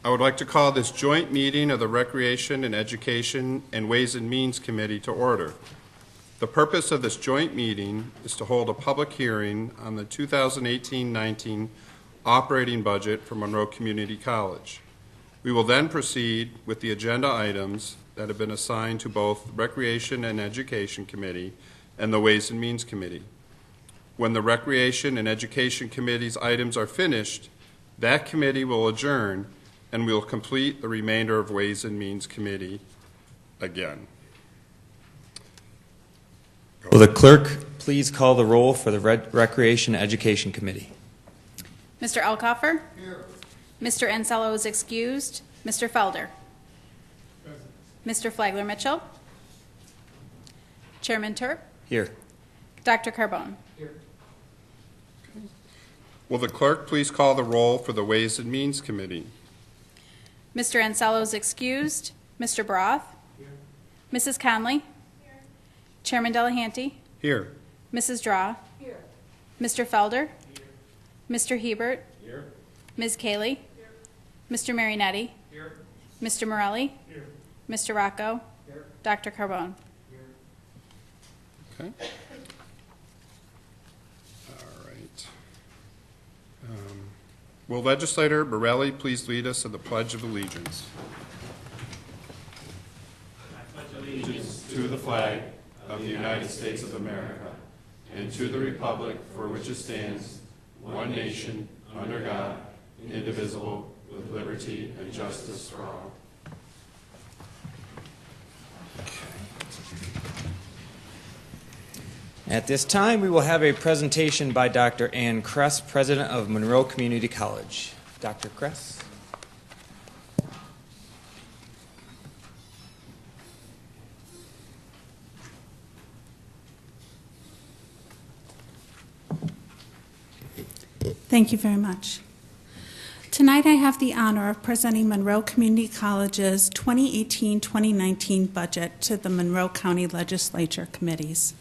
I would like to call this joint meeting of the Recreation and Education and Ways and Means Committee to order. The purpose of this joint meeting is to hold a public hearing on the 2018-19 operating budget for Monroe Community College. We will then proceed with the agenda items that have been assigned to both the Recreation and Education Committee and the Ways and Means Committee. When the Recreation and Education Committee's items are finished, that committee will adjourn and we will complete the remainder of Ways and Means Committee again. Will the clerk please call the roll for the Recreation and Education Committee? Mr. Elkoffer? Here. Mr. Ansello is excused. Mr. Felder? Present. Mr. Flagler-Mitchell? Chairman Turp? Here. Dr. Carbone? Here. Okay. Will the clerk please call the roll for the Ways and Means Committee? Mr. Ansello is excused. Mr. Broth? Here. Mrs. Conley? Here. Chairman Delahanty? Here. Mrs. Draw? Here. Mr. Felder? Here. Mr. Hebert? Here. Ms. Cayley? Here. Mr. Marinetti? Here. Mr. Morelli? Here. Mr. Rocco? Here. Dr. Carbone? Here. Okay. All right. Will Legislator Morelli please lead us in the Pledge of Allegiance? I pledge allegiance to the flag of the United States of America and to the republic for which it stands, one nation, under God, indivisible, with liberty and justice for all. At this time, we will have a presentation by Dr. Ann Kress, President of Monroe Community College. Dr. Kress. Thank you very much. Tonight I have the honor of presenting Monroe Community College's 2018-2019 budget to the Monroe County Legislature committees.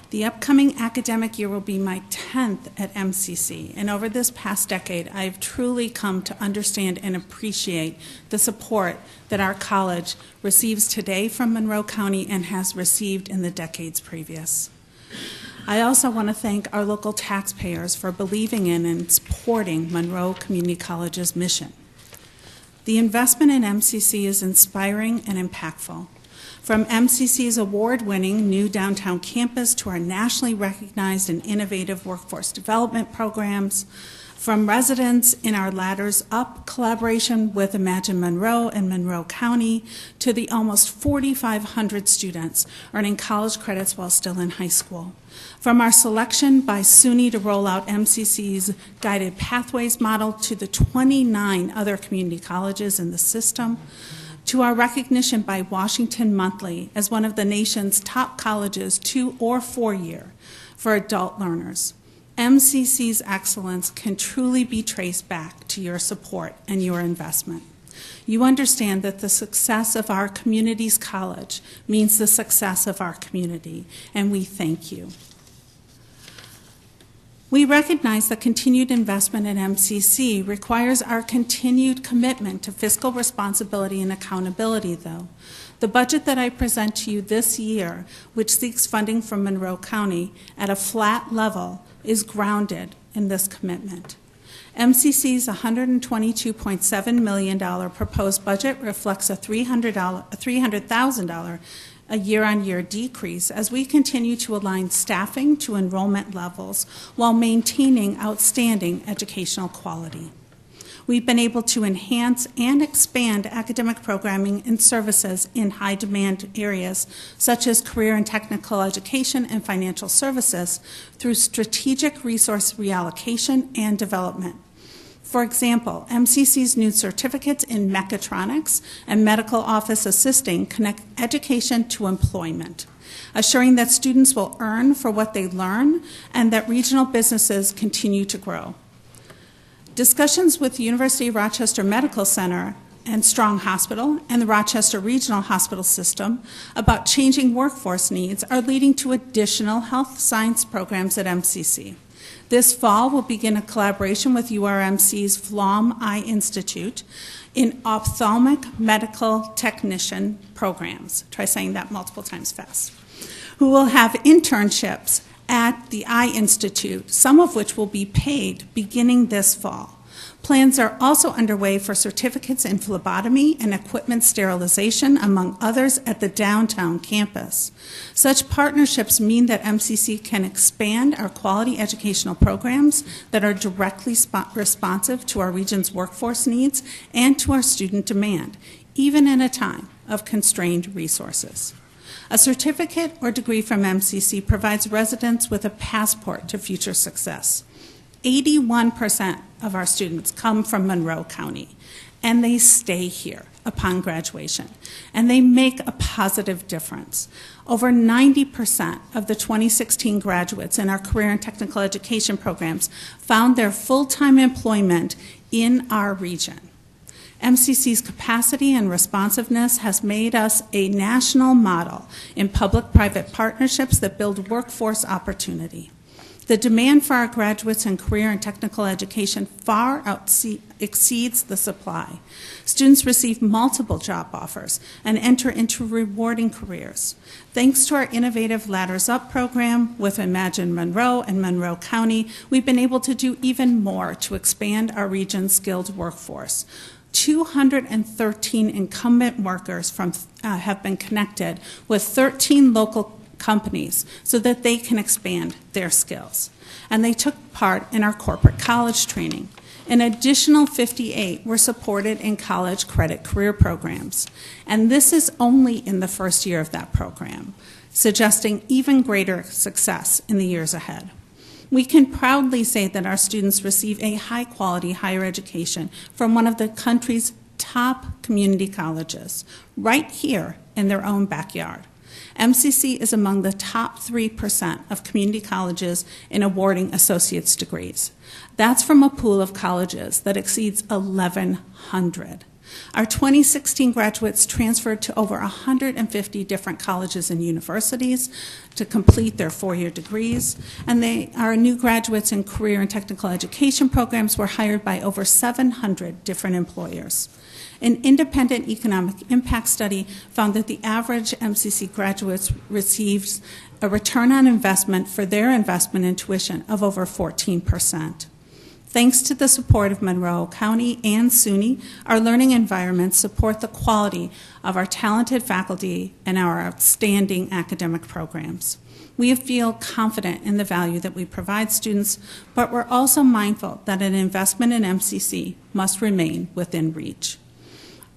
The upcoming academic year will be my 10th at MCC, and over this past decade I've truly come to understand and appreciate the support that our college receives today from Monroe County and has received in the decades previous. I also want to thank our local taxpayers for believing in and supporting Monroe Community College's mission. The investment in MCC is inspiring and impactful. From MCC's award-winning new downtown campus to our nationally recognized and innovative workforce development programs, from residents in our Ladders Up collaboration with Imagine Monroe and Monroe County to the almost 4,500 students earning college credits while still in high school. From our selection by SUNY to roll out MCC's Guided Pathways model to the 29 other community colleges in the system, to our recognition by Washington Monthly as one of the nation's top colleges 2- or 4-year for adult learners. MCC's excellence can truly be traced back to your support and your investment. You understand that the success of our community's college means the success of our community, and we thank you. We recognize that continued investment in MCC requires our continued commitment to fiscal responsibility and accountability, though. The budget that I present to you this year, which seeks funding from Monroe County at a flat level, is grounded in this commitment. MCC's $122.7 million proposed budget reflects a $300,000 a year-on-year decrease as we continue to align staffing to enrollment levels while maintaining outstanding educational quality. We've been able to enhance and expand academic programming and services in high-demand areas such as career and technical education and financial services through strategic resource reallocation and development. For example, MCC's new certificates in mechatronics and medical office assisting connect education to employment, assuring that students will earn for what they learn and that regional businesses continue to grow. Discussions with the University of Rochester Medical Center and Strong Hospital and the Rochester Regional Hospital System about changing workforce needs are leading to additional health science programs at MCC. This fall, we'll begin a collaboration with URMC's Flom Eye Institute in ophthalmic medical technician programs. Try saying that multiple times fast. Who will have internships at the Eye Institute, some of which will be paid beginning this fall. Plans are also underway for certificates in phlebotomy and equipment sterilization, among others, at the downtown campus. Such partnerships mean that MCC can expand our quality educational programs that are directly responsive to our region's workforce needs and to our student demand, even in a time of constrained resources. A certificate or degree from MCC provides residents with a passport to future success. 81% of our students come from Monroe County, and they stay here upon graduation, and they make a positive difference. Over 90% of the 2016 graduates in our career and technical education programs found their full-time employment in our region. MCC's capacity and responsiveness has made us a national model in public-private partnerships that build workforce opportunity. The demand for our graduates in career and technical education far exceeds the supply. Students receive multiple job offers and enter into rewarding careers. Thanks to our innovative Ladders Up program with Imagine Monroe and Monroe County, we've been able to do even more to expand our region's skilled workforce. 213 incumbent workers have been connected with 13 local companies so that they can expand their skills. And they took part in our corporate college training. An additional 58 were supported in college credit career programs. And this is only in the first year of that program, suggesting even greater success in the years ahead. We can proudly say that our students receive a high-quality higher education from one of the country's top community colleges, right here in their own backyard. MCC is among the top 3% of community colleges in awarding associate's degrees. That's from a pool of colleges that exceeds 1,100. Our 2016 graduates transferred to over 150 different colleges and universities to complete their four-year degrees, and our new graduates in career and technical education programs were hired by over 700 different employers. An independent economic impact study found that the average MCC graduates receives a return on investment for their investment in tuition of over 14%. Thanks to the support of Monroe County and SUNY, our learning environments support the quality of our talented faculty and our outstanding academic programs. We feel confident in the value that we provide students, but we're also mindful that an investment in MCC must remain within reach.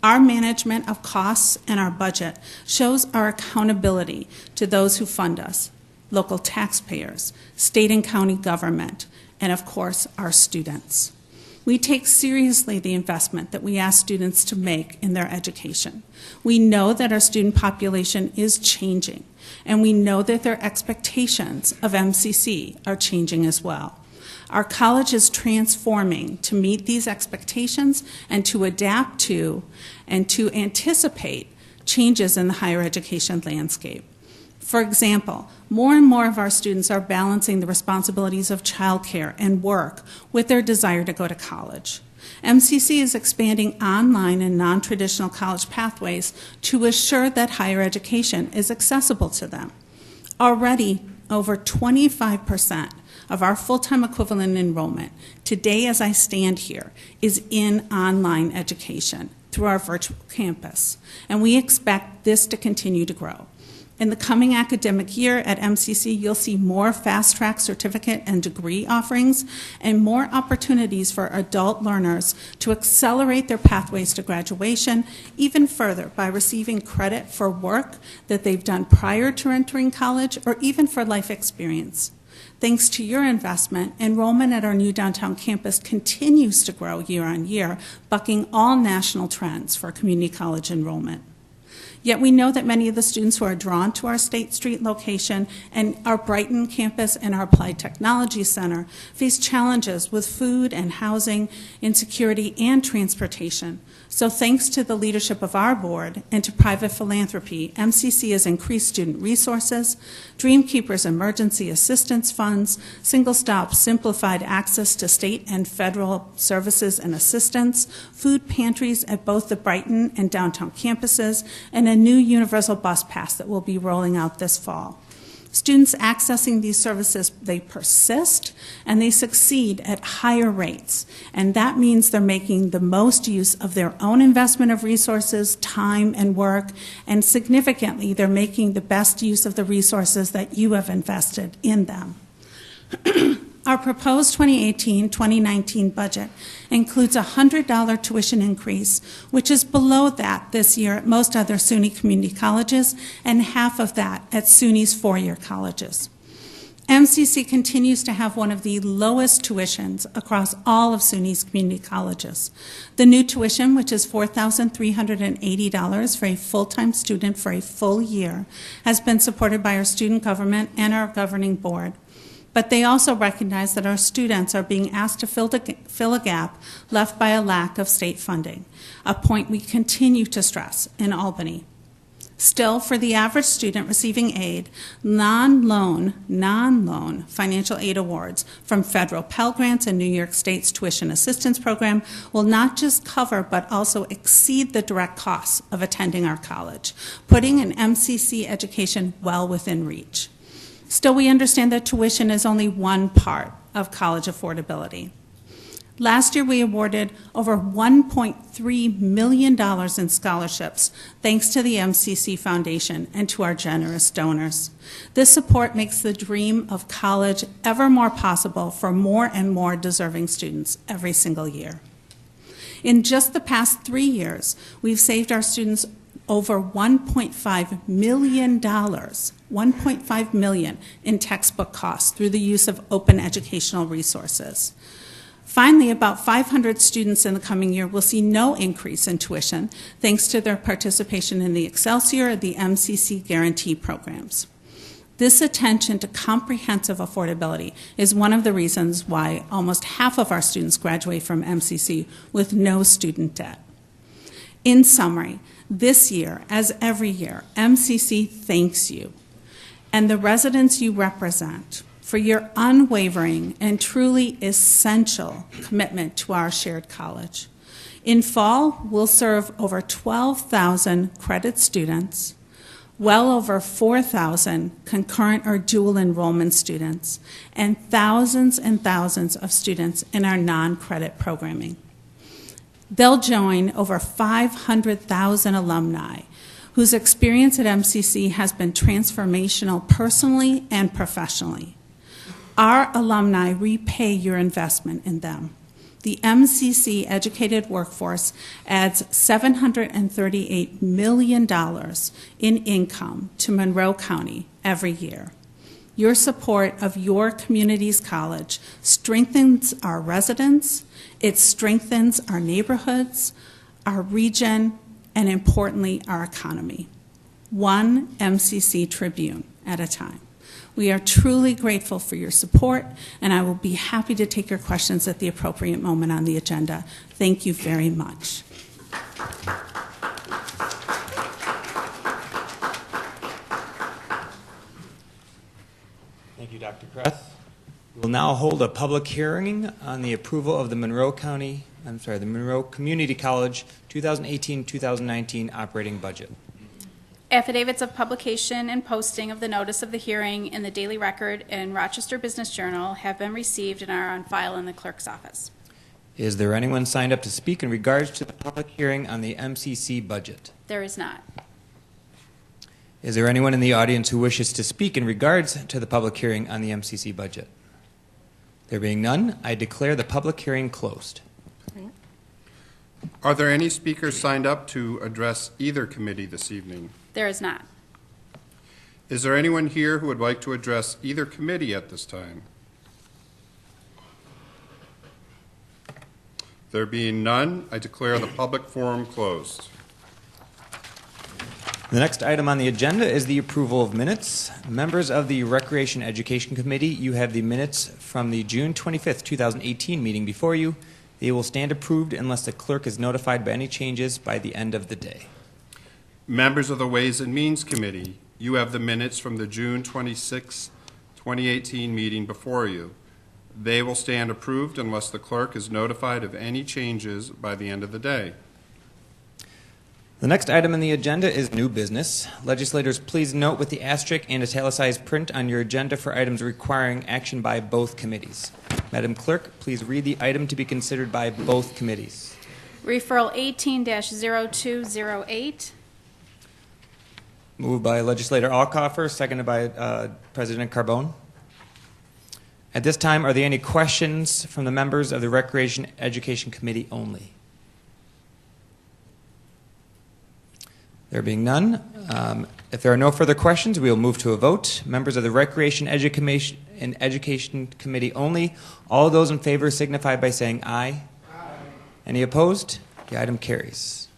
Our management of costs and our budget shows our accountability to those who fund us, local taxpayers, state and county government, and of course, our students. We take seriously the investment that we ask students to make in their education. We know that our student population is changing, and we know that their expectations of MCC are changing as well. Our college is transforming to meet these expectations and to adapt to and to anticipate changes in the higher education landscape. For example, more and more of our students are balancing the responsibilities of childcare and work with their desire to go to college. MCC is expanding online and non-traditional college pathways to assure that higher education is accessible to them. Already, over 25% of our full-time equivalent enrollment today as I stand here is in online education through our virtual campus, and we expect this to continue to grow. In the coming academic year at MCC, you'll see more fast-track certificate and degree offerings and more opportunities for adult learners to accelerate their pathways to graduation even further by receiving credit for work that they've done prior to entering college or even for life experience. Thanks to your investment, enrollment at our new downtown campus continues to grow year on year, bucking all national trends for community college enrollment. Yet we know that many of the students who are drawn to our State Street location and our Brighton campus and our Applied Technology Center face challenges with food and housing, insecurity, and transportation. So thanks to the leadership of our board and to private philanthropy, MCC has increased student resources, Dreamkeepers emergency assistance funds, single-stop simplified access to state and federal services and assistance, food pantries at both the Brighton and downtown campuses, and a new universal bus pass that will be rolling out this fall. Students accessing these services, they persist and they succeed at higher rates. And that means they're making the most use of their own investment of resources, time, and work. And significantly, they're making the best use of the resources that you have invested in them. Our proposed 2018-2019 budget includes a $100 tuition increase, which is below that this year at most other SUNY community colleges and half of that at SUNY's four-year colleges. MCC continues to have one of the lowest tuitions across all of SUNY's community colleges. The new tuition, which is $4,380 for a full-time student for a full year, has been supported by our student government and our governing board. But they also recognize that our students are being asked to fill a gap left by a lack of state funding, a point we continue to stress in Albany. Still, for the average student receiving aid, non-loan financial aid awards from federal Pell Grants and New York State's tuition assistance program will not just cover but also exceed the direct costs of attending our college, putting an MCC education well within reach. Still, we understand that tuition is only one part of college affordability. Last year, we awarded over $1.3 million in scholarships, thanks to the MCC Foundation and to our generous donors. This support makes the dream of college ever more possible for more and more deserving students every single year. In just the past 3 years, we've saved our students over $1.5 million, $1.5 million in textbook costs through the use of open educational resources. Finally, about 500 students in the coming year will see no increase in tuition thanks to their participation in the Excelsior and the MCC Guarantee programs. This attention to comprehensive affordability is one of the reasons why almost half of our students graduate from MCC with no student debt. In summary, this year, as every year, MCC thanks you and the residents you represent for your unwavering and truly essential commitment to our shared college. In fall, we'll serve over 12,000 credit students, well over 4,000 concurrent or dual enrollment students, and thousands of students in our non-credit programming. They'll join over 500,000 alumni whose experience at MCC has been transformational personally and professionally. Our alumni repay your investment in them. The MCC educated workforce adds $738 million in income to Monroe County every year. Your support of your community's college strengthens our residents, it strengthens our neighborhoods, our region, and importantly, our economy. One MCC Tribune at a time. We are truly grateful for your support, and I will be happy to take your questions at the appropriate moment on the agenda. Thank you very much. Thank you, Dr. Kress. We will now hold a public hearing on the approval of the Monroe Community College 2018-2019 operating budget. Affidavits of publication and posting of the notice of the hearing in the Daily Record and Rochester Business Journal have been received and are on file in the clerk's office. Is there anyone signed up to speak in regards to the public hearing on the MCC budget? There is not. Is there anyone in the audience who wishes to speak in regards to the public hearing on the MCC budget? There being none, I declare the public hearing closed. Are there any speakers signed up to address either committee this evening? There is not. Is there anyone here who would like to address either committee at this time? There being none, I declare the public forum closed. The next item on the agenda is the approval of minutes. Members of the Recreation Education Committee, you have the minutes from the June 25th, 2018 meeting before you. They will stand approved unless the clerk is notified by any changes by the end of the day. Members of the Ways and Means Committee, you have the minutes from the June 26, 2018 meeting before you. They will stand approved unless the clerk is notified of any changes by the end of the day. The next item on the agenda is new business. Legislators, please note with the asterisk and italicized print on your agenda for items requiring action by both committees. Madam Clerk, please read the item to be considered by both committees. Referral 18-0208. Moved by Legislator Alcoffer, seconded by President Carbone. At this time, are there any questions from the members of the Recreation Education Committee only? There being none, if there are no further questions, we will move to a vote. Members of the Recreation Education Committee only, all those in favor signify by saying aye. Aye. Any opposed? The item carries.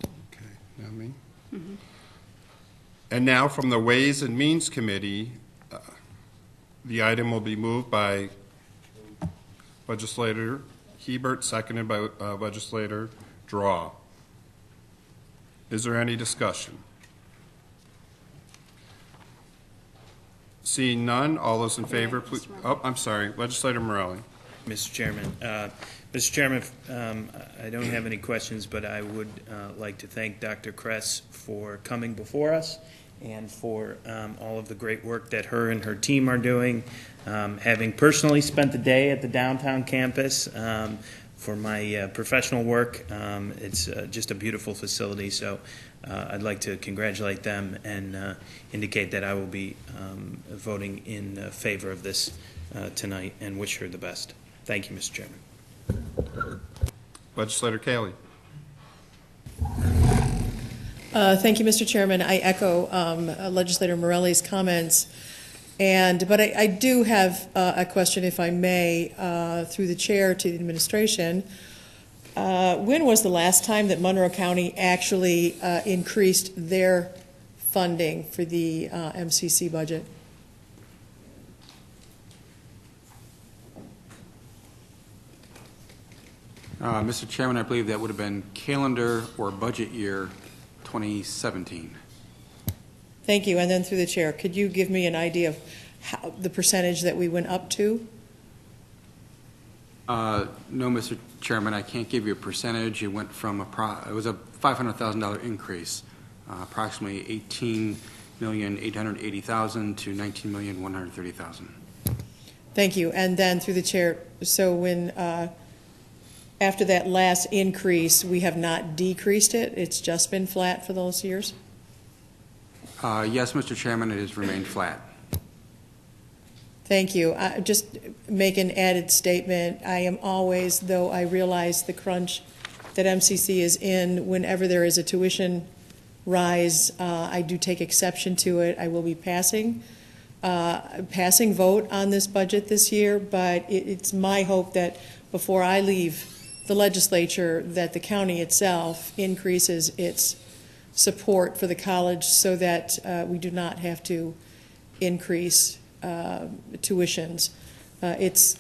Okay, now me. Mm-hmm. And now from the Ways and Means Committee, the item will be moved by Legislator Hebert, seconded by Legislator Draw. Is there any discussion? Seeing none, all those in favor, please. Oh, I'm sorry, Legislator Morelli. Mr. Chairman. Mr. Chairman, I don't have any questions, but I would like to thank Dr. Kress for coming before us and for all of the great work that her and her team are doing. Having personally spent the day at the downtown campus for my professional work, it's just a beautiful facility, so I'd like to congratulate them and indicate that I will be voting in favor of this tonight and wish her the best. Thank you, Mr. Chairman. Legislator Cayley. Thank you, Mr. Chairman. I echo Legislator Morelli's comments, but I do have a question, if I may, through the chair to the administration. When was the last time that Monroe County actually increased their funding for the MCC budget? Mr. Chairman, I believe that would have been calendar or budget year 2017. Thank you. And then through the chair, could you give me an idea of the percentage that we went up to? No, Mr. Chairman, I can't give you a percentage. It went from it was a $500,000 increase, approximately $18,880,000 to $19,130,000. Thank you. And then through the chair, so when after that last increase, we have not decreased it? It's just been flat for those years? Yes, Mr. Chairman, it has remained flat. Thank you. Just make an added statement. I am always, though I realize the crunch that MCC is in, whenever there is a tuition rise, I do take exception to it. I will be passing vote on this budget this year, but it's my hope that before I leave the legislature, that the county itself increases its support for the college so that we do not have to increase tuitions. It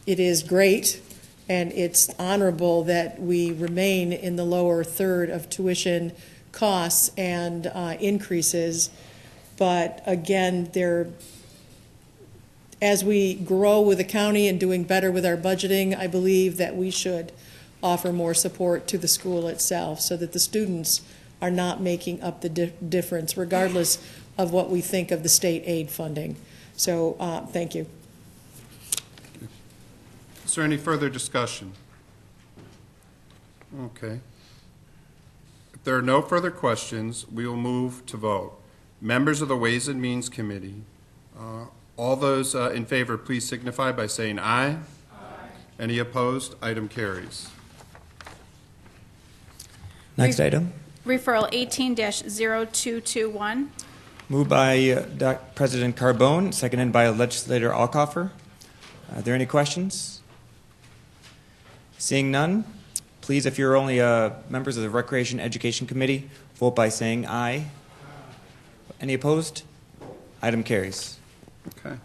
is great and it's honorable that we remain in the lower third of tuition costs and increases, but again, as we grow with the county and doing better with our budgeting, I believe that we should offer more support to the school itself so that the students are not making up the difference, regardless of what we think of the state aid funding. So thank you. Is there any further discussion? Okay. If there are no further questions, we will move to vote. Members of the Ways and Means Committee, all those in favor, please signify by saying aye. Aye. Any opposed? Item carries. Next item. Referral 18-0221. Moved by President Carbone, seconded by Legislator Alcoffer. Are there any questions? Seeing none, please, if you're only members of the Recreation Education Committee, vote by saying aye. Any opposed? Item carries. Okay.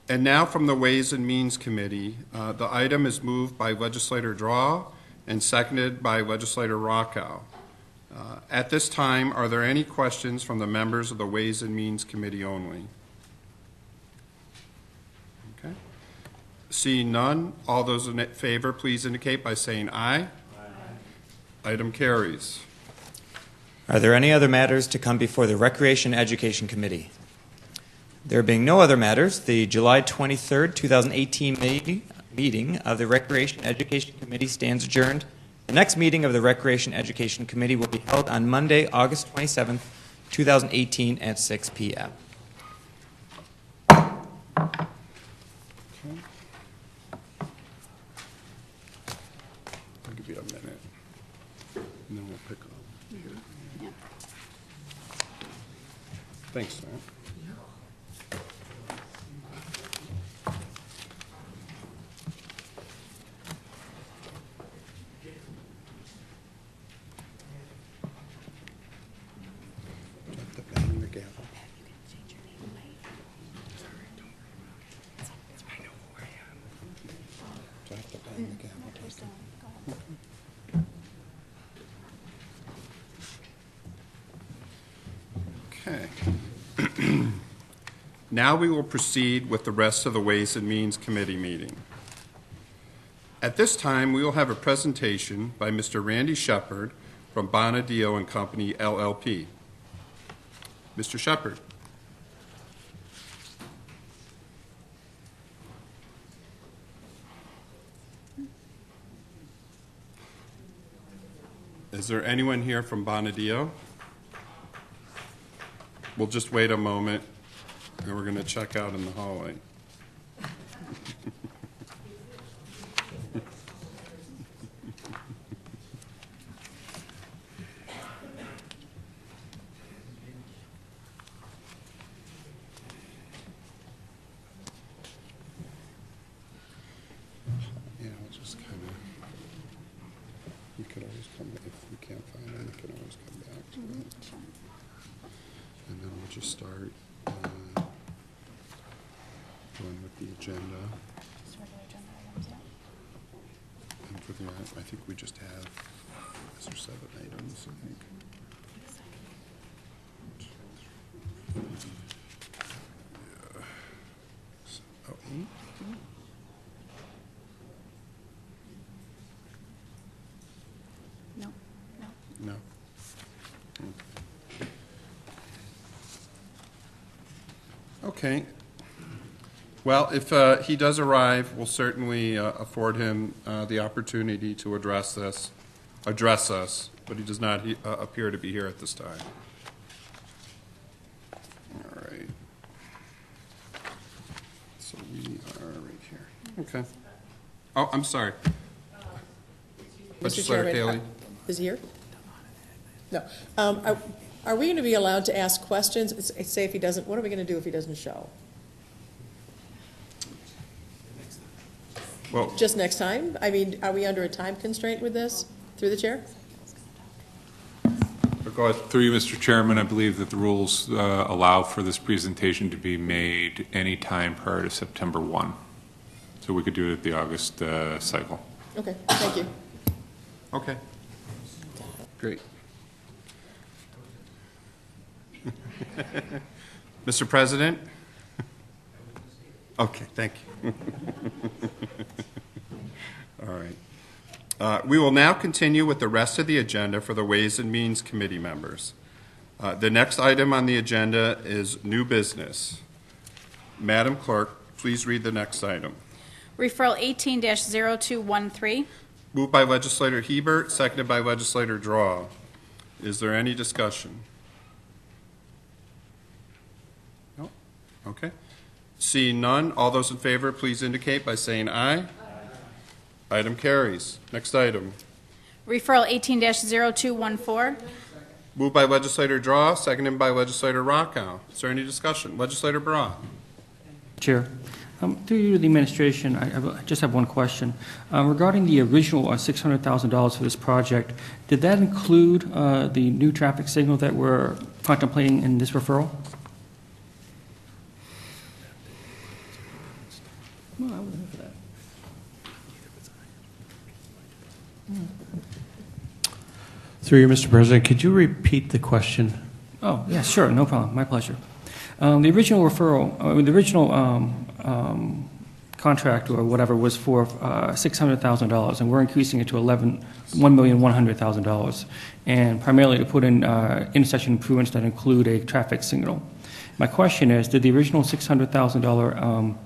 And now from the Ways and Means Committee, the item is moved by Legislator Draw and seconded by Legislator Rockow. At this time, are there any questions from the members of the Ways and Means Committee only? Okay. Seeing none, all those in favor, please indicate by saying aye. Aye. Item carries. Are there any other matters to come before the Recreation Education Committee? There being no other matters, the July 23rd, 2018 meeting of the Recreation Education Committee stands adjourned. The next meeting of the Recreation Education Committee will be held on Monday, August 27th, 2018 at 6 p.m. I'll give you a minute, and then we'll pick up here. Yeah. Thanks, Matt. Okay. Now we will proceed with the rest of the Ways and Means Committee meeting. At this time, we will have a presentation by Mr. Randy Shepard from Bonadeo and Company, LLP. Mr. Shepard. Is there anyone here from Bonadeo? We'll just wait a moment, and we're going to check out in the hallway. Yeah, I'll just kind of, you could always come, if we can't find them, we can always come back to it. And then we'll just start going with the agenda. And for that, I think we just have, is there 7 items, I think? Yeah. Oh, 8? No, no. No. Okay. Well, if he does arrive, we'll certainly afford him the opportunity to address us, but he does not appear to be here at this time. All right. So we are right here. Okay. Oh, I'm sorry. Mr. Legislator Chairman, Kaley. is he here? No. Are we going to be allowed to ask questions? Say if he doesn't, what are we going to do if he doesn't show? Well, Just next time? I mean, are we under a time constraint with this, through the chair? go ahead. Through you, Mr. Chairman, I believe that the rules allow for this presentation to be made any time prior to September 1. So we could do it at the August cycle. Okay, thank you. Okay. Great. Mr. President? Okay, thank you. All right. We will now continue with the rest of the agenda for the Ways and Means Committee members. The next item on the agenda is new business. Madam Clerk, please read the next item. Referral 18-0213. Moved by Legislator Hebert, seconded by Legislator Draw. Is there any discussion? No? Okay. Seeing none, all those in favor, please indicate by saying aye. Aye. Item carries. Next item. Referral 18-0214. Moved by Legislator Draw, seconded by Legislator Rockow. Is there any discussion? Legislator Braun. Chair, Through you to the administration, I just have one question. Regarding the original $600,000 for this project, did that include the new traffic signal that we're contemplating in this referral? No, I wasn't here for that. Through you, Mr. President, could you repeat the question? Oh, yeah, sure, no problem, my pleasure. The original referral, the original contract or whatever was for $600,000, and we're increasing it to $1,100,000, and primarily to put in intersection improvements that include a traffic signal. My question is, did the original $600,000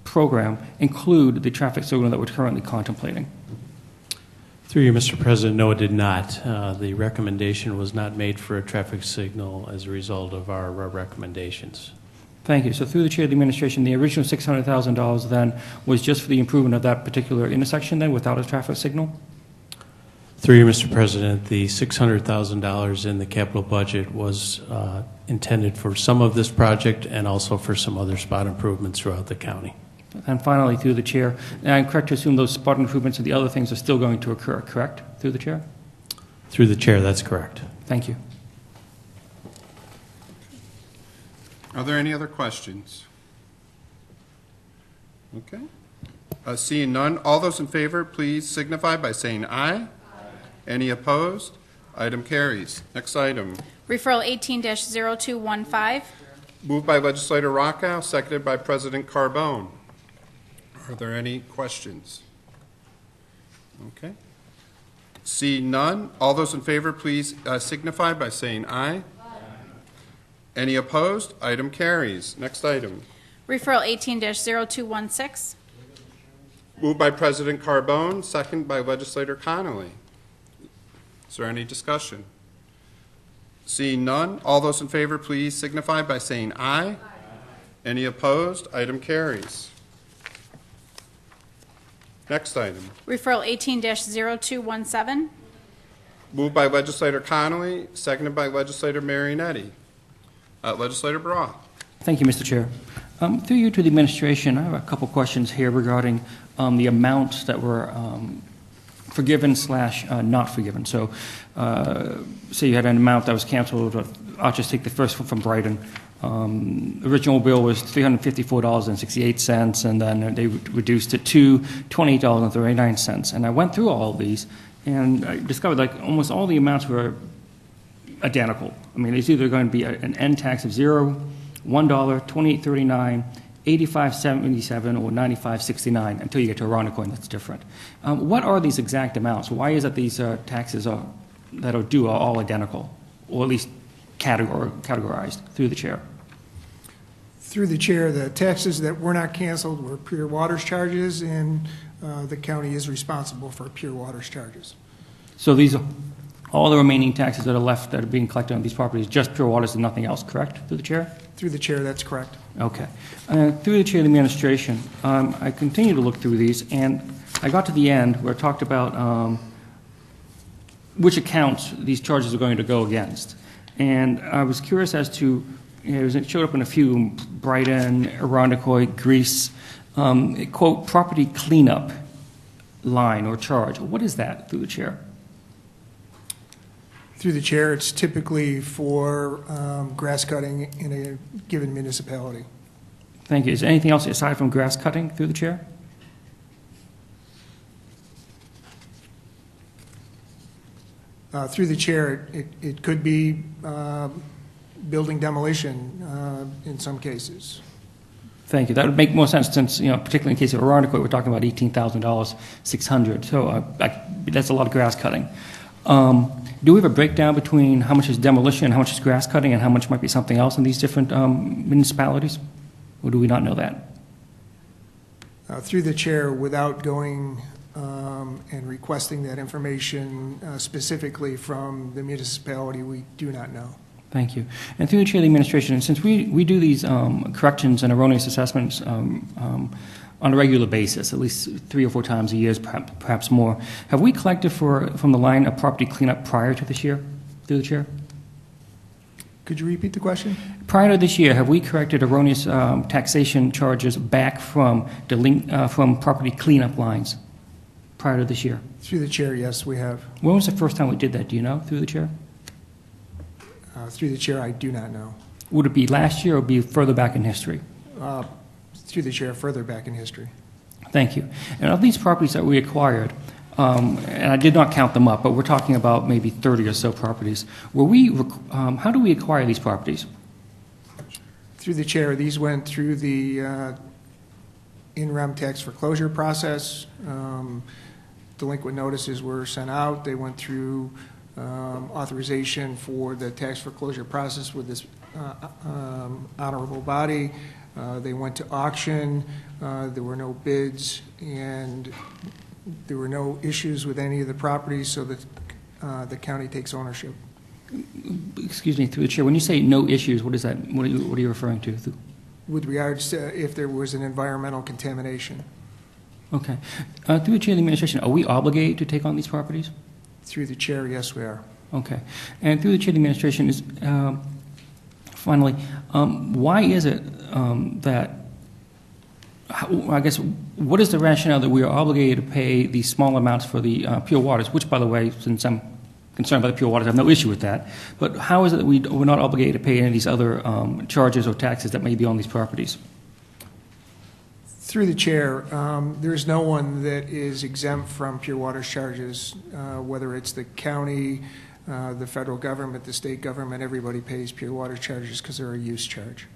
program include the traffic signal that we're currently contemplating? Through you, Mr. President, no, it did not. The recommendation was not made for a traffic signal as a result of our recommendations. Thank you. So through the chair of the administration, the original $600,000 then was just for the improvement of that particular intersection then without a traffic signal? Through you, Mr. President, the $600,000 in the capital budget was intended for some of this project and also for some other spot improvements throughout the county. And finally, through the chair, and I'm correct to assume those spot improvements and the other things are still going to occur, correct? Through the chair? Through the chair, that's correct. Thank you. Are there any other questions? Okay. Seeing none, all those in favor, please signify by saying aye. Aye. Any opposed? Item carries. Next item. Referral 18-0215. Moved by Legislator Rockow, seconded by President Carbone. Are there any questions? Okay. Seeing none, all those in favor, please signify by saying aye. Any opposed? Item carries. Next item. Referral 18-0216. Moved by President Carbone, second by Legislator Connolly. Is there any discussion? Seeing none, all those in favor, please signify by saying aye. Any opposed? Item carries. Next item. Referral 18-0217. Moved by Legislator Connolly, seconded by Legislator Marinetti. Legislator Brock. Thank you, Mr. Chair. Through you to the administration, I have a couple questions here regarding the amounts that were forgiven / not forgiven. So say you had an amount that was canceled. I'll just take the first one from Brighton. Original bill was $354.68, and then they reduced it to $28.39. And I went through all of these, and I discovered like almost all the amounts were identical. I mean, it's either going to be an end tax of $0, $1, $28.39, $85.77, or $95.69 until you get to Irondequoit, that's different. What are these exact amounts? Why is it these taxes that are due are all identical, or at least categorized? Through the chair. Through the chair, the taxes that were not canceled were pure waters charges, and the county is responsible for pure waters charges. So these are all the remaining taxes that are left that are being collected on these properties, just pure waters and nothing else, correct? Through the chair? Through the chair, that's correct. Okay. Through the chair of the administration, I continue to look through these, and I got to the end where it talked about which accounts these charges are going to go against. And I was curious as to, it showed up in a few, Brighton, Irondequoit, Greece, quote, property cleanup line or charge. What is that, through the chair? Through the chair, it's typically for grass cutting in a given municipality. Thank you. Is there anything else aside from grass cutting, through the chair? Through the chair, it could be building demolition in some cases. Thank you. That would make more sense since, particularly in the case of Irondequoit, we're talking about $18,600. So that's a lot of grass cutting. Do we have a breakdown between how much is demolition, how much is grass cutting, and how much might be something else in these different municipalities? Or do we not know that? Through the chair, without going and requesting that information specifically from the municipality, we do not know. Thank you. And through the chair of the administration, since we do these corrections and erroneous assessments on a regular basis, at least 3 or 4 times a year, perhaps more, have we collected from the line a property cleanup prior to this year, through the chair? Could you repeat the question? Prior to this year, have we corrected erroneous taxation charges back from property cleanup lines prior to this year? Through the chair, yes, we have. When was the first time we did that? Do you know, through the chair? Through the chair, I do not know. Would it be last year or be further back in history? Through the chair, further back in history. Thank you. And of these properties that we acquired, and I did not count them up, but we're talking about maybe 30 or so properties. How do we acquire these properties? Through the chair, these went through the in-rem tax foreclosure process. Delinquent notices were sent out. They went through authorization for the tax foreclosure process with this honorable body. They went to auction. There were no bids, and there were no issues with any of the properties, so that the county takes ownership. Excuse me, through the chair, when you say no issues, what is that? What are you referring to? With regards to if there was an environmental contamination. Okay. Through the chair of the administration, are we obligated to take on these properties? Through the chair, yes, we are. Okay. And through the chair of the administration, is finally, why is it that, I guess, what is the rationale that we are obligated to pay these small amounts for the pure waters, which, by the way, since I'm concerned about the pure waters, I have no issue with that, but how is it that we're not obligated to pay any of these other charges or taxes that may be on these properties? Through the chair, there's no one that is exempt from pure water charges, whether it's the county, the federal government, the state government. Everybody pays pure water charges because they're a use charge.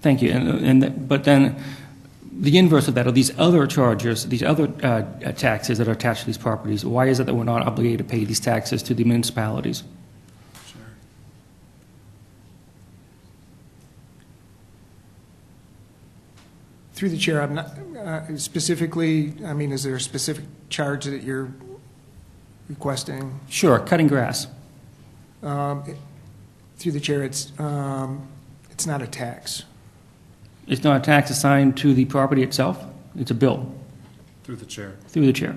Thank you. But then the inverse of that are these other charges, these other taxes that are attached to these properties. Why is it that we're not obligated to pay these taxes to the municipalities? Through the chair, I'm not specifically, I mean, is there a specific charge that you're requesting? Sure, cutting grass. Through the chair, it's not a tax. It's not a tax assigned to the property itself? It's a bill? Through the chair. Through the chair.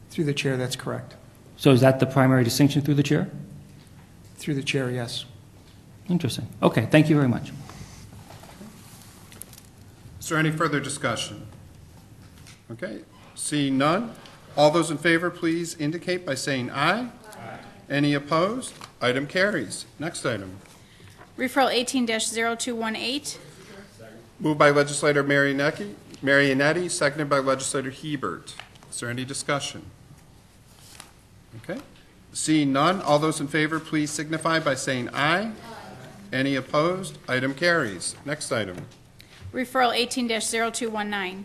Through the chair, that's correct. So is that the primary distinction through the chair? Through the chair, yes. Interesting. Okay, thank you very much. Is there any further discussion? Okay, seeing none. All those in favor, please indicate by saying aye. Aye. Any opposed? Item carries. Next item. Referral 18-0218. Moved by legislator Marionetti, seconded by legislator Hebert. Is there any discussion? Okay. Seeing none, all those in favor, please signify by saying aye. Aye. Any opposed? Item carries. Next item. Referral 18-0219.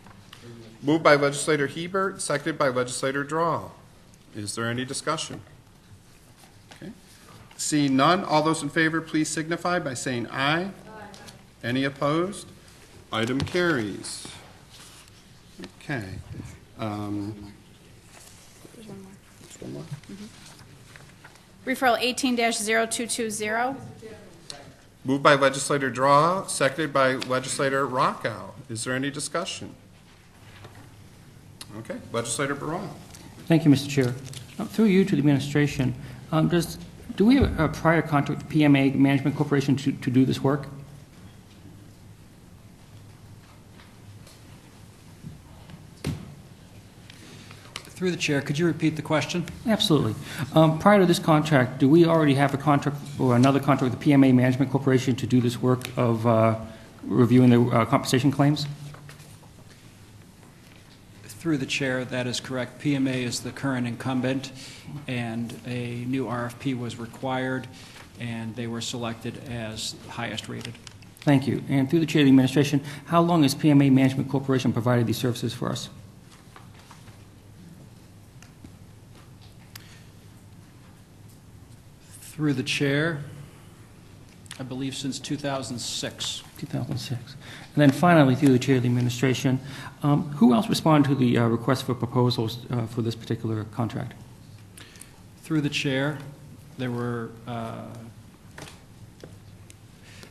Moved by legislator Hebert, seconded by legislator Draw. Is there any discussion? Okay. Seeing none, all those in favor, please signify by saying aye. Aye. Any opposed? Item carries. Okay. There's one more. There's one more. Referral 18-0220. Moved by legislator Draw, seconded by legislator Rockow. Is there any discussion? Okay, legislator Barone. Thank you, Mr. Chair. Through you to the administration, do we have a prior contract with PMA Management Corporation to do this work? Through the chair, could you repeat the question? Absolutely. Prior to this contract, do we already have a contract or another contract with the PMA Management Corporation to do this work of reviewing the compensation claims? Through the chair, that is correct. PMA is the current incumbent, and a new RFP was required, and they were selected as highest rated. Thank you. And through the chair of the administration, how long has PMA Management Corporation provided these services for us? Through the chair, I believe since 2006. 2006. And then finally, through the chair of the administration, who else responded to the request for proposals for this particular contract? Through the chair, there were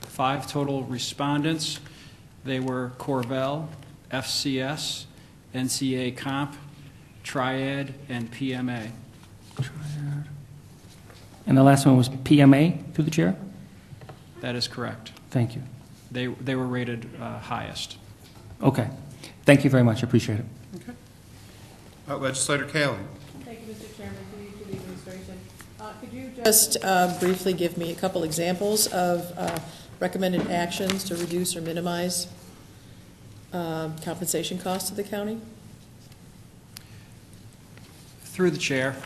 5 total respondents. They were Corvell, FCS, NCA Comp, Triad, and PMA. Triad, And the last one was PMA, through the chair? That is correct. Thank you. They were rated highest. Okay. Thank you very much. I appreciate it. Legislator Kaling. Thank you, Mr. Chairman. Through you to the administration. Could you just briefly give me a couple examples of recommended actions to reduce or minimize compensation costs to the county? Through the chair,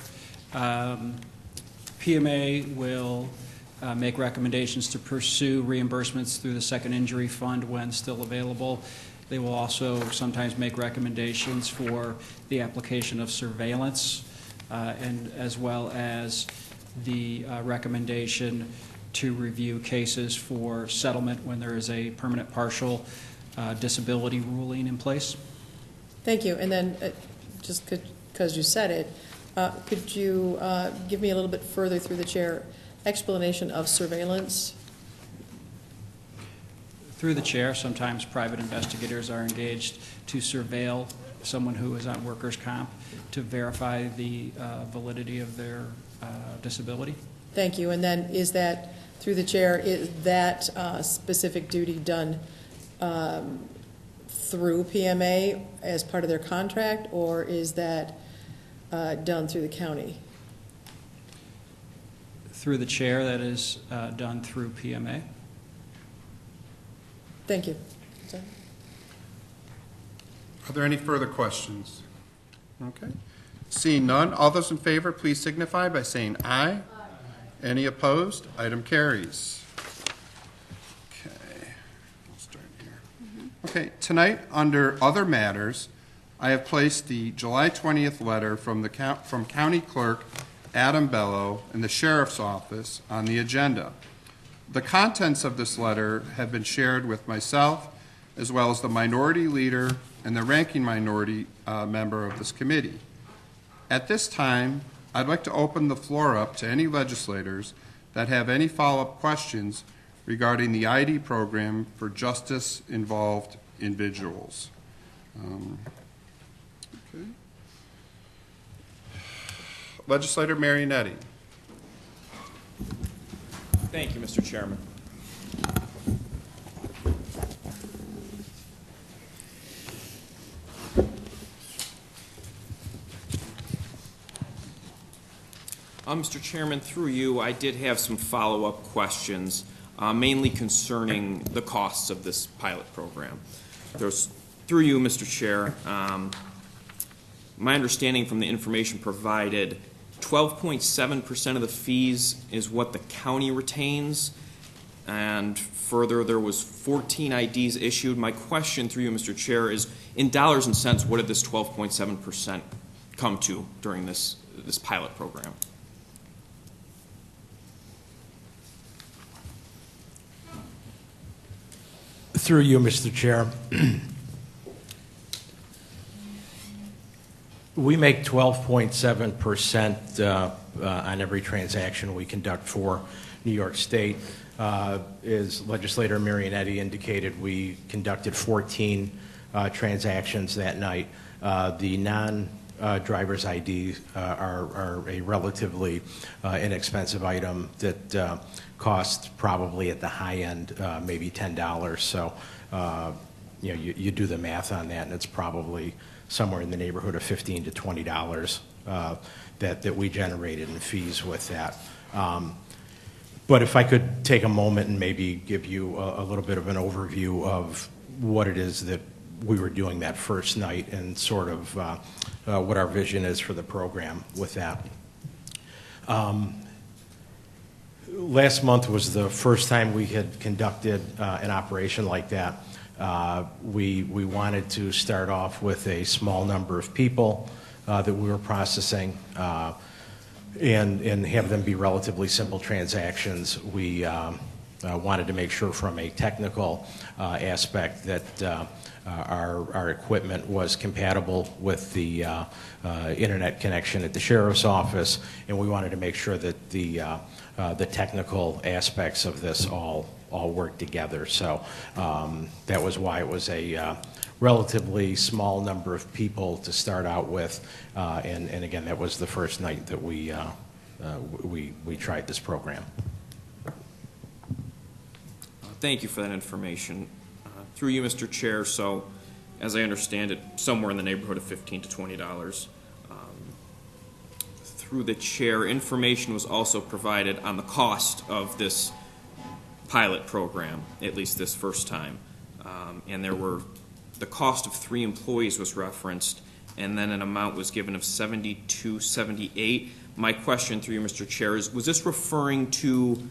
PMA will make recommendations to pursue reimbursements through the Second Injury Fund when still available. They will also sometimes make recommendations for the application of surveillance, and as well as the recommendation to review cases for settlement when there is a permanent partial disability ruling in place. Thank you. And then, just because you said it, could you give me a little bit further through the chair explanation of surveillance? Through the chair, sometimes private investigators are engaged to surveil someone who is on workers' comp to verify the validity of their disability. Thank you. And then is that, through the chair, is that specific duty done through PMA as part of their contract, or is that done through the county? Through the chair, that is done through PMA. Thank you. Are there any further questions? Okay. Seeing none, all those in favor, please signify by saying aye. Aye. Any opposed? Item carries. Okay. I'll start here. Okay. Tonight, under other matters, I have placed the July 20th letter from County Clerk Adam Bello and the Sheriff's Office on the agenda. The contents of this letter have been shared with myself, as well as the minority leader and the ranking minority member of this committee. At this time, I'd like to open the floor up to any legislators that have any follow-up questions regarding the ID program for justice-involved individuals. Okay. Legislator Marionetti. Thank you, Mr. Chairman. Mr. Chairman, through you, I did have some follow-up questions, mainly concerning the costs of this pilot program. Through you, Mr. Chair, my understanding from the information provided, 12.7% of the fees is what the county retains, and further, there was 14 IDs issued. My question through you, Mr. Chair, is in dollars and cents, what did this 12.7% come to during this pilot program? Through you, Mr. Chair. We make 12.7% on every transaction we conduct for New York State. As Legislator Marionetti indicated, we conducted 14 transactions that night. The non-driver's ID are a relatively inexpensive item that costs probably at the high end maybe $10. So you do the math on that, and it's probably somewhere in the neighborhood of $15 to $20 that we generated in fees with that. But if I could take a moment and maybe give you a little bit of an overview of what it is that we were doing that first night and sort of what our vision is for the program with that. Last month was the first time we had conducted an operation like that. We wanted to start off with a small number of people that we were processing and have them be relatively simple transactions. We wanted to make sure from a technical aspect that our equipment was compatible with the internet connection at the Sheriff's Office, and we wanted to make sure that the technical aspects of this all work together. So that was why it was a relatively small number of people to start out with. And again, that was the first night that we we tried this program. Thank you for that information. Through you, Mr. Chair, so as I understand it, somewhere in the neighborhood of $15 to $20. Through the chair, information was also provided on the cost of this pilot program, at least this first time. And the cost of 3 employees was referenced, and then an amount was given of $72.78. My question through you, Mr. Chair, is was this referring to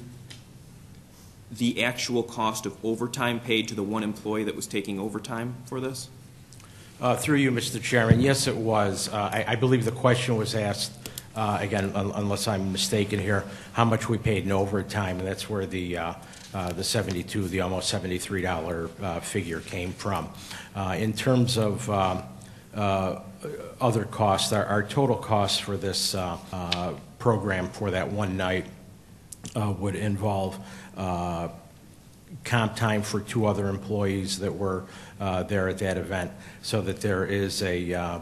the actual cost of overtime paid to the 1 employee that was taking overtime for this? Through you, Mr. Chairman, yes, it was. I believe the question was asked, again, unless I'm mistaken here, how much we paid in overtime, and that's where the $72, the almost $73 figure came from. In terms of other costs, our total costs for this program for that one night would involve comp time for 2 other employees that were there at that event, so that there is a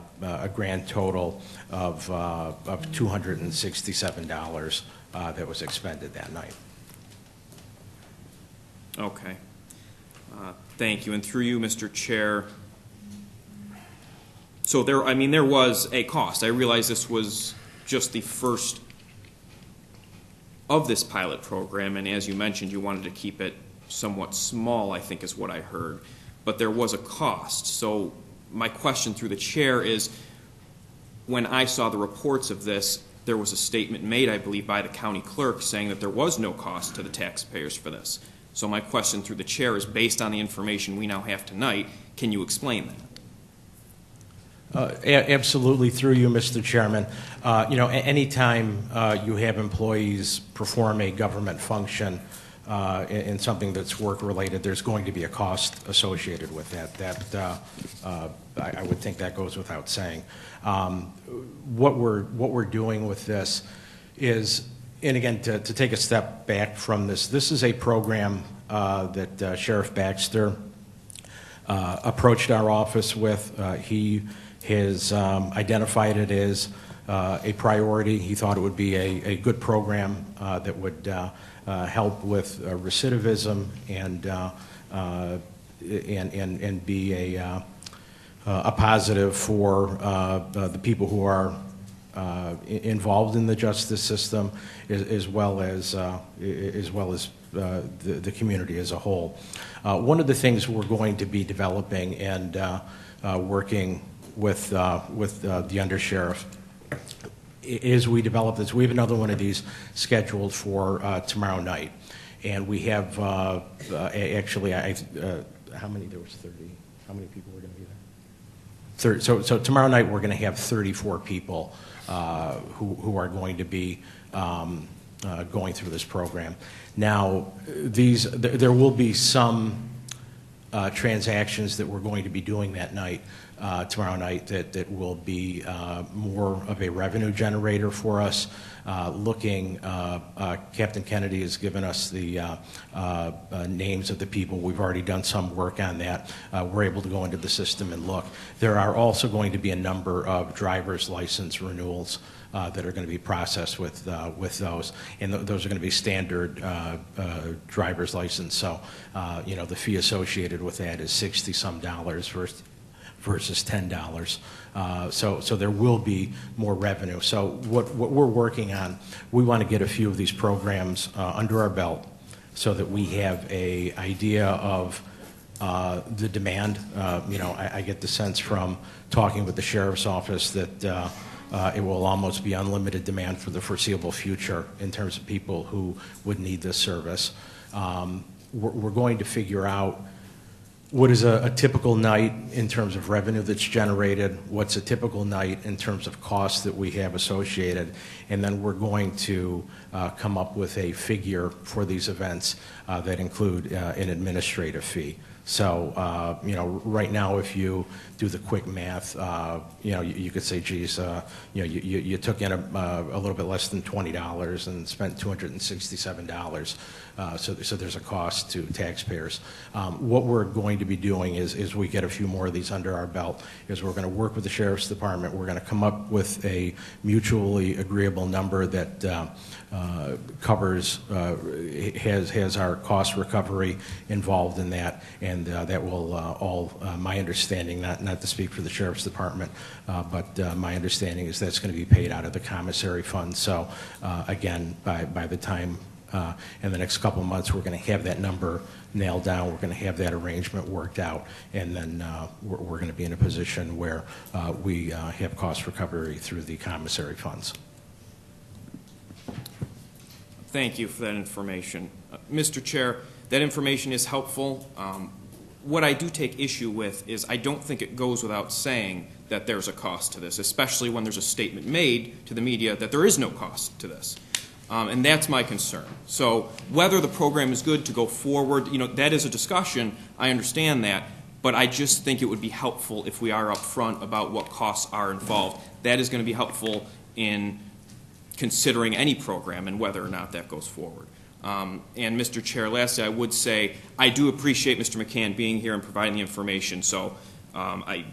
grand total of $267 that was expended that night. Okay. Thank you. And through you, Mr. Chair, so there was a cost. I realize this was just the first of this pilot program, and as you mentioned, you wanted to keep it somewhat small, I think is what I heard. But there was a cost. So my question through the chair is, when I saw the reports of this, there was a statement made, I believe, by the county clerk saying that there was no cost to the taxpayers for this. So my question through the chair is, based on the information we now have tonight, can you explain that? Absolutely, through you, Mr. Chairman. Anytime you have employees perform a government function in something that's work-related, there's going to be a cost associated with that. I would think that goes without saying. What we're doing with this is, and again, to take a step back from this is a program that Sheriff Baxter approached our office with. He has identified it as a priority. He thought it would be a good program that would help with recidivism and be a positive for the people who are involved in the justice system, as well as the community as a whole. One of the things we're going to be developing and working with the undersheriff is we develop this. We have another one of these scheduled for tomorrow night, and we have actually how many? There was 30. How many people were going to be there? So tomorrow night we're going to have 34 people who are going to be going through this program. Now, there will be some transactions that we're going to be doing that night, tomorrow night, that will be more of a revenue generator for us. Captain Kennedy has given us the names of the people. We've already done some work on that. We're able to go into the system and look. There are also going to be a number of driver's license renewals that are going to be processed with those, and those are going to be standard driver's license. So, the fee associated with that is $60-some versus $10. So there will be more revenue. So what we're working on, we want to get a few of these programs under our belt so that we have an idea of the demand. I get the sense from talking with the sheriff's office that it will almost be unlimited demand for the foreseeable future in terms of people who would need this service. We're going to figure out what is a typical night in terms of revenue that's generated, what's a typical night in terms of costs that we have associated, and then we're going to come up with a figure for these events that include an administrative fee. So, right now, if you do the quick math, you could say, geez, you took in a little bit less than $20 and spent $267. So there's a cost to taxpayers. What we're going to be doing is we get a few more of these under our belt, is we're going to work with the Sheriff's Department. We're going to come up with a mutually agreeable number that covers, has our cost recovery involved in that, and that will all, my understanding, not to speak for the Sheriff's Department, but my understanding is that's going to be paid out of the commissary fund. So again, by the time in the next couple of months, we're going to have that number nailed down. We're going to have that arrangement worked out, and then we're going to be in a position where we have cost recovery through the commissary funds. Thank you for that information. Mr. Chair, that information is helpful. What I do take issue with is I don't think it goes without saying that there's a cost to this, especially when there's a statement made to the media that there is no cost to this. And that's my concern. So whether the program is good to go forward, that is a discussion. I understand that. But I just think it would be helpful if we are upfront about what costs are involved. That is going to be helpful in considering any program and whether or not that goes forward. And Mr. Chair, lastly, I would say I do appreciate Mr. McCann being here and providing the information. So I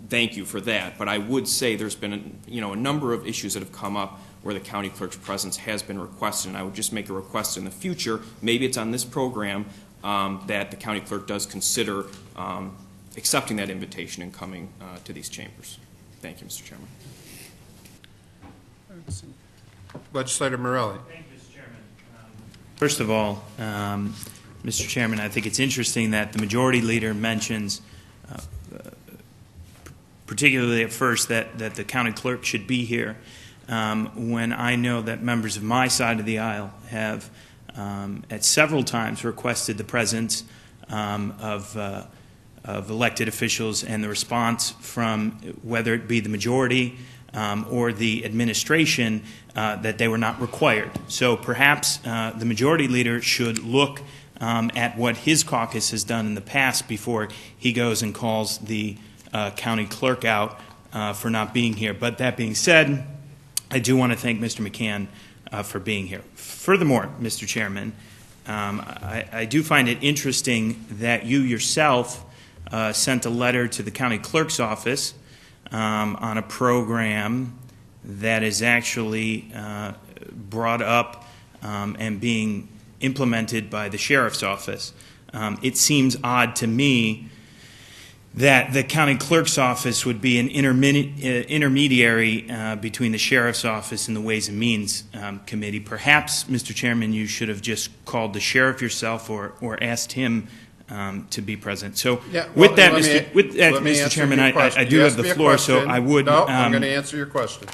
thank you for that. But I would say there's been a number of issues that have come up where the county clerk's presence has been requested, and I would just make a request in the future, maybe it's on this program, that the county clerk does consider accepting that invitation and coming to these chambers. Thank you, Mr. Chairman. Legislator Morelli. Thank you, Mr. Chairman. First of all, Mr. Chairman, I think it's interesting that the majority leader mentions, particularly at first, that the county clerk should be here. When I know that members of my side of the aisle have at several times requested the presence of elected officials, and the response from whether it be the majority or the administration that they were not required. So perhaps the majority leader should look at what his caucus has done in the past before he goes and calls the county clerk out for not being here. But that being said, I do want to thank Mr. McCann for being here. Furthermore, Mr. Chairman, I do find it interesting that you yourself sent a letter to the county clerk's office on a program that is actually brought up and being implemented by the sheriff's office. It seems odd to me that the county clerk's office would be an intermediary between the sheriff's office and the Ways and Means Committee. Perhaps, Mr. Chairman, you should have just called the sheriff yourself or asked him to be present. So with that, Mr. Chairman, I do have the floor, so I would... No, I'm going to answer your question.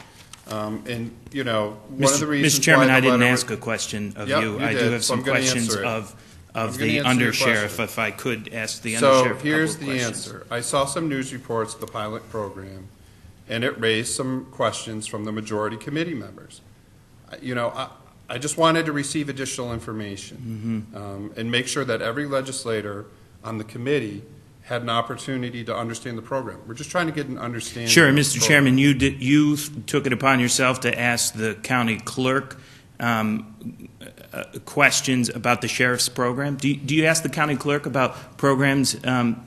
One of the reasons Mr. Chairman, why I didn't ask a question of you. I do have some questions of the undersheriff, if I could ask the undersheriff a couple of questions. So here's the answer. I saw some news reports of the pilot program, and it raised some questions from the majority committee members. I just wanted to receive additional information and make sure that every legislator on the committee had an opportunity to understand the program. We're just trying to get an understanding. Sure, Mr. Chairman, you took it upon yourself to ask the county clerk questions about the sheriff's program. Do you ask the county clerk about programs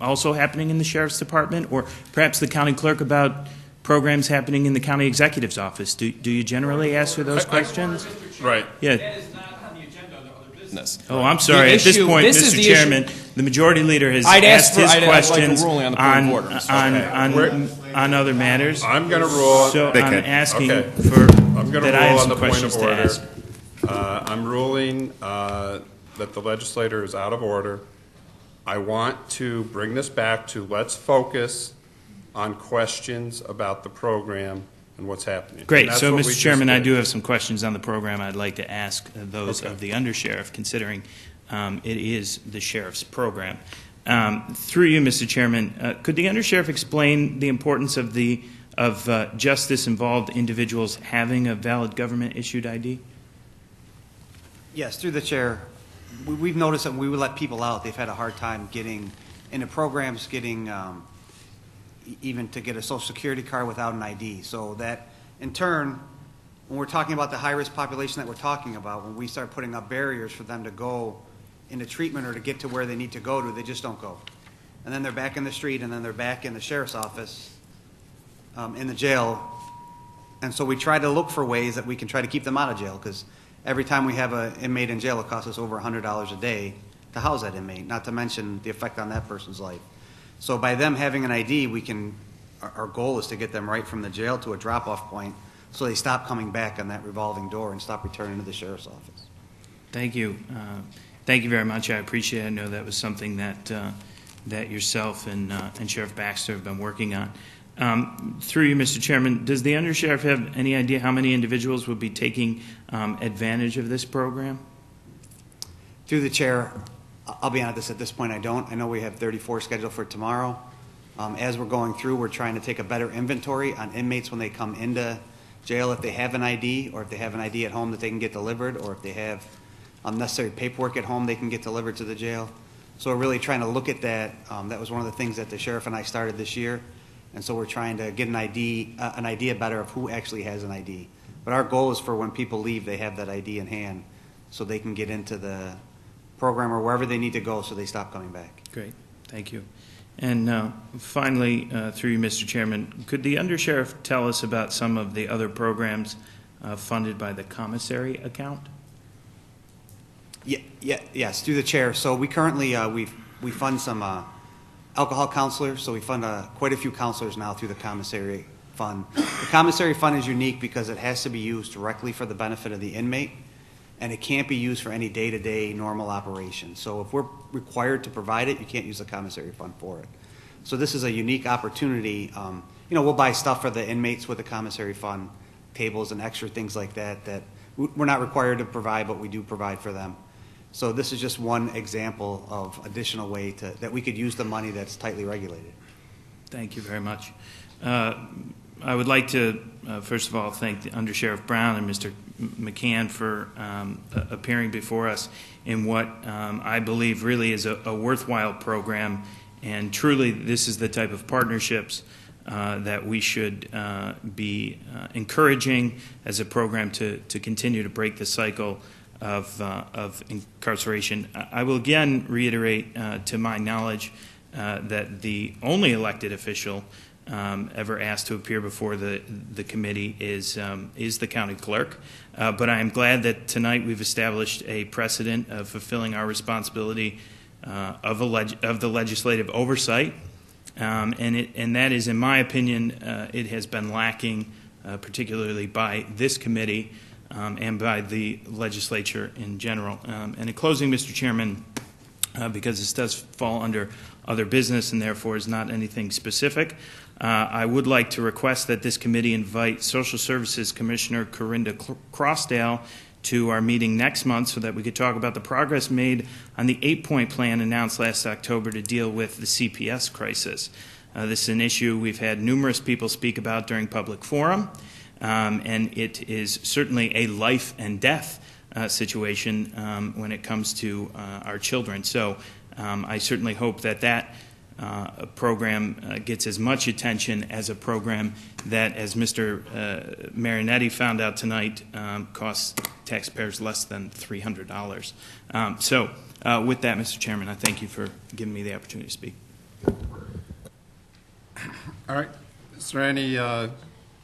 also happening in the sheriff's department, or perhaps the county clerk about programs happening in the county executive's office? Do you generally ask her those questions? Right. Yeah. That is not on the agenda of other business. Oh, I'm sorry. At this point, Mr. Chairman, the majority leader has asked his questions on other matters. I'm going to rule. So I'm asking that I have some questions to ask. I'm ruling that the legislator is out of order. I want to bring this back to let's focus on questions about the program and what's happening. Great. So, Mr. Chairman, I do have some questions on the program I'd like to ask those of the undersheriff, considering it is the sheriff's program. Through you, Mr. Chairman, could the undersheriff explain the importance of justice-involved individuals having a valid government-issued ID? Yes, through the chair. we've noticed that when we would let people out, they've had a hard time getting into programs, getting even to get a Social Security card without an ID. So that, in turn, when we're talking about the high-risk population that we're talking about, when we start putting up barriers for them to go into treatment or to get to where they need to go to, they just don't go. And then they're back in the street, and then they're back in the sheriff's office, in the jail. And so we try to look for ways that we can try to keep them out of jail, because every time we have an inmate in jail, it costs us over $100 a day to house that inmate, not to mention the effect on that person's life. So by them having an ID, we can, our goal is to get them right from the jail to a drop-off point so they stop coming back on that revolving door and stop returning to the sheriff's office. Thank you. Thank you very much. I appreciate it. I know that was something that that yourself and Sheriff Baxter have been working on. Through you, Mr. Chairman, does the undersheriff have any idea how many individuals would be taking advantage of this program? Through the chair, I'll be honest, at this point I don't. I know we have 34 scheduled for tomorrow. As we're going through, we're trying to take a better inventory on inmates when they come into jail, if they have an ID, or if they have an ID at home that they can get delivered, or if they have necessary paperwork at home they can get delivered to the jail. So we're really trying to look at that. That was one of the things that the sheriff and I started this year. And so we're trying to get an idea better of who actually has an ID. But our goal is for when people leave, they have that ID in hand so they can get into the program or wherever they need to go so they stop coming back. Great, thank you. And finally, through you, Mr. Chairman, could the undersheriff tell us about some of the other programs funded by the commissary account? Yes, through the chair. So we currently, we fund some alcohol counselors, so we fund quite a few counselors now through the commissary fund. The commissary fund is unique because it has to be used directly for the benefit of the inmate, and it can't be used for any day-to-day normal operation. So if we're required to provide it, you can't use the commissary fund for it. So this is a unique opportunity. We'll buy stuff for the inmates with the commissary fund, tables and extra things like that, that we're not required to provide, but we do provide for them. So this is just one example of additional way that we could use the money that's tightly regulated. Thank you very much. I would like to, first of all, thank the Undersheriff Brown and Mr. McCann for appearing before us in what I believe really is a worthwhile program. And truly, this is the type of partnerships that we should be encouraging as a program to continue to break the cycle of incarceration. I will again reiterate, to my knowledge, that the only elected official ever asked to appear before the committee is the county clerk. But I am glad that tonight we've established a precedent of fulfilling our responsibility of the legislative oversight, and that is, in my opinion, it has been lacking, particularly by this committee and by the legislature in general. And in closing, Mr. Chairman, because this does fall under other business and therefore is not anything specific, I would like to request that this committee invite Social Services Commissioner Corinda Crossdale to our meeting next month so that we could talk about the progress made on the 8-point plan announced last October to deal with the CPS crisis. This is an issue we've had numerous people speak about during public forum, and it is certainly a life and death situation when it comes to our children. So I certainly hope that program gets as much attention as a program that, as Mr. Marinetti found out tonight, costs taxpayers less than $300. So with that, Mr. Chairman, I thank you for giving me the opportunity to speak. All right. Is there any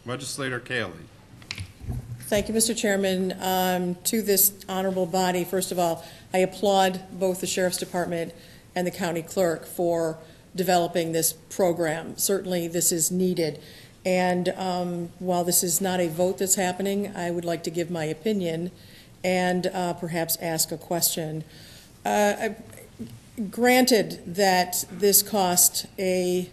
Legislator Cayley? Thank you, Mr. Chairman. To this honorable body, first of all, I applaud both the Sheriff's Department and the County Clerk for developing this program. Certainly this is needed. And while this is not a vote that's happening, I would like to give my opinion and perhaps ask a question. Granted that this cost a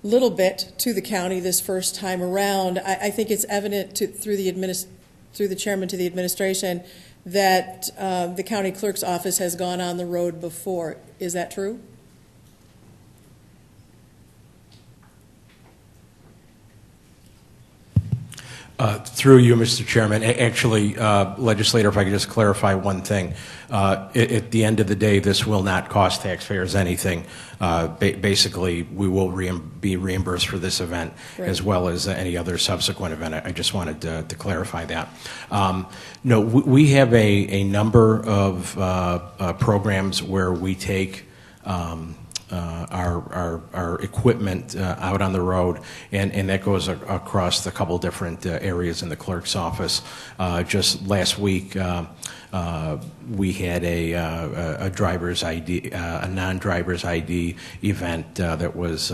little bit to the county this first time around, I think it's evident through the chairman to the administration that the county clerk's office has gone on the road before. Is that true? Through you, Mr. Chairman. Actually, legislator, if I could just clarify one thing. At the end of the day, this will not cost taxpayers anything. Basically, we will be reimbursed for this event as well as any other subsequent event. I just wanted to clarify that. No, we have a number of programs where we take our equipment out on the road, and that goes across a couple different areas in the clerk's office. Just last week, we had a driver's ID, a non-driver's ID event that was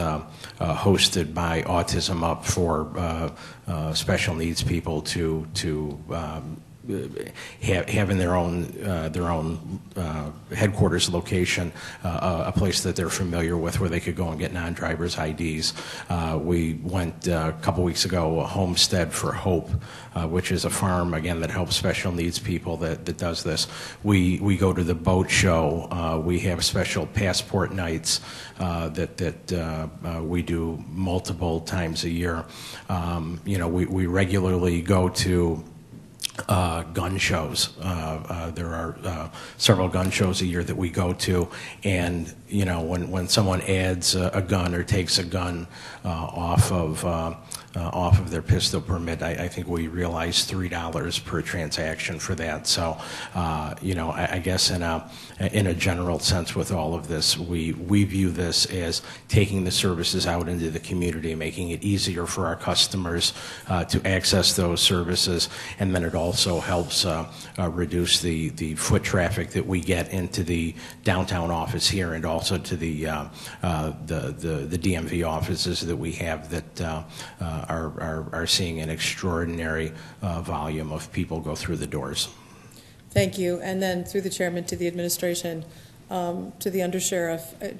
hosted by Autism Up for special needs people to having their own headquarters location, a place that they're familiar with where they could go and get non-driver's IDs. We went a couple weeks ago, Homestead for Hope, which is a farm, again, that helps special needs people that does this. We go to the boat show. We have special passport nights that we do multiple times a year. We regularly go to gun shows. There are several gun shows a year that we go to, and when someone adds a gun or takes a gun off of their pistol permit, I think we realize $3 per transaction for that. So, I guess in a general sense, with all of this, we view this as taking the services out into the community, making it easier for our customers to access those services, and then it also helps reduce the foot traffic that we get into the downtown office here, and also to the DMV offices that we have that are seeing an extraordinary volume of people go through the doors. Thank you. And then through the chairman to the administration, to the undersheriff,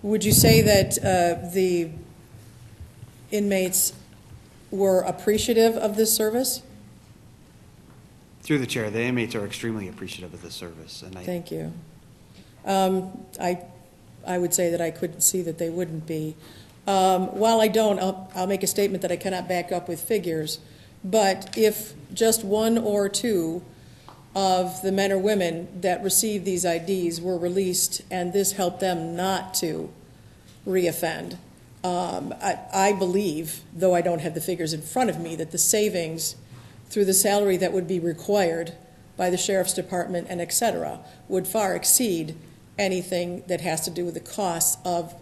would you say that the inmates were appreciative of this service? Through the chair, the inmates are extremely appreciative of this service. And Thank you. I would say that I couldn't see that they wouldn't be. While I don't, I'll make a statement that I cannot back up with figures, but if just one or two of the men or women that received these IDs were released and this helped them not to reoffend, I believe, though I don't have the figures in front of me, that the savings through the salary that would be required by the sheriff's department and et cetera would far exceed anything that has to do with the costs of